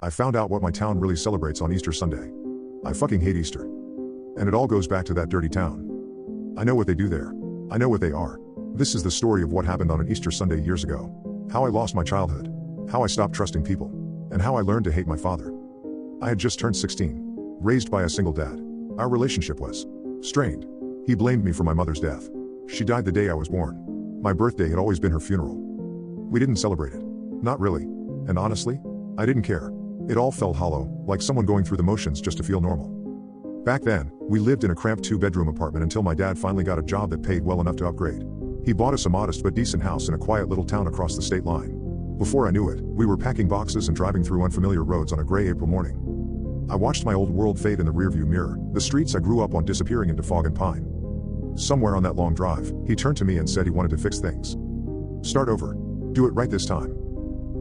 I found out what my town really celebrates on Easter Sunday. I fucking hate Easter. And it all goes back to that dirty town. I know what they do there. I know what they are. This is the story of what happened on an Easter Sunday years ago. How I lost my childhood. How I stopped trusting people. And how I learned to hate my father. I had just turned 16. Raised by a single dad. Our relationship was strained. He blamed me for my mother's death. She died the day I was born. My birthday had always been her funeral. We didn't celebrate it. Not really. And honestly, I didn't care. It all felt hollow, like someone going through the motions just to feel normal. Back then, we lived in a cramped 2-bedroom apartment until my dad finally got a job that paid well enough to upgrade. He bought us a modest but decent house in a quiet little town across the state line. Before I knew it, we were packing boxes and driving through unfamiliar roads on a gray April morning. I watched my old world fade in the rearview mirror, the streets I grew up on disappearing into fog and pine. Somewhere on that long drive, he turned to me and said he wanted to fix things. Start over. Do it right this time.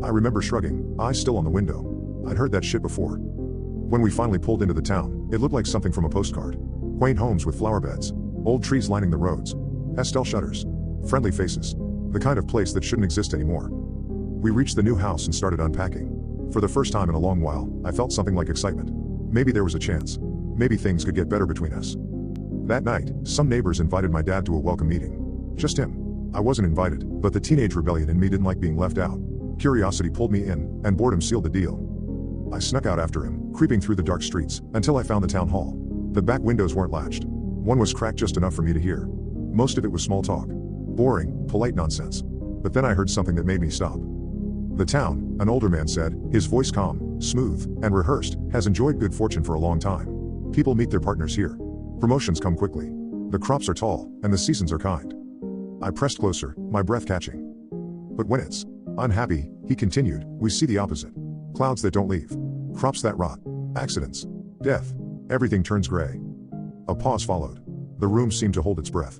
I remember shrugging, eyes still on the window. I'd heard that shit before. When we finally pulled into the town, it looked like something from a postcard. Quaint homes with flower beds, old trees lining the roads, pastel shutters, friendly faces. The kind of place that shouldn't exist anymore. We reached the new house and started unpacking. For the first time in a long while, I felt something like excitement. Maybe there was a chance. Maybe things could get better between us. That night, some neighbors invited my dad to a welcome meeting. Just him. I wasn't invited, but the teenage rebellion in me didn't like being left out. Curiosity pulled me in, and boredom sealed the deal. I snuck out after him, creeping through the dark streets, until I found the town hall. The back windows weren't latched. One was cracked just enough for me to hear. Most of it was small talk. Boring, polite nonsense. But then I heard something that made me stop. The town, an older man said, his voice calm, smooth, and rehearsed, has enjoyed good fortune for a long time. People meet their partners here. Promotions come quickly. The crops are tall, and the seasons are kind. I pressed closer, my breath catching. But when it's unhappy, he continued, we see the opposite. Clouds that don't leave. Crops that rot. Accidents. Death. Everything turns gray. A pause followed. The room seemed to hold its breath.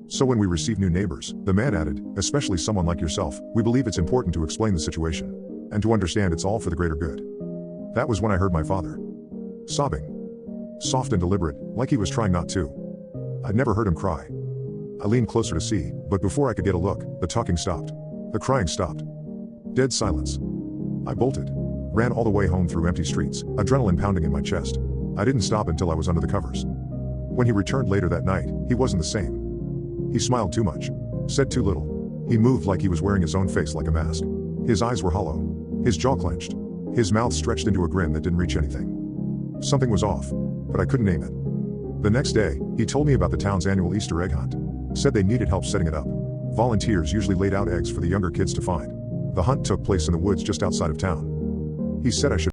So when we receive new neighbors, the man added, especially someone like yourself, we believe it's important to explain the situation. And to understand it's all for the greater good. That was when I heard my father sobbing. Soft and deliberate, like he was trying not to. I'd never heard him cry. I leaned closer to see, but before I could get a look, the talking stopped. The crying stopped. Dead silence. I bolted. Ran all the way home through empty streets, adrenaline pounding in my chest. I didn't stop until I was under the covers. When he returned later that night, he wasn't the same. He smiled too much. Said too little. He moved like he was wearing his own face like a mask. His eyes were hollow. His jaw clenched. His mouth stretched into a grin that didn't reach anything. Something was off, but I couldn't name it. The next day, he told me about the town's annual Easter egg hunt. Said they needed help setting it up. Volunteers usually laid out eggs for the younger kids to find. The hunt took place in the woods just outside of town. He said I should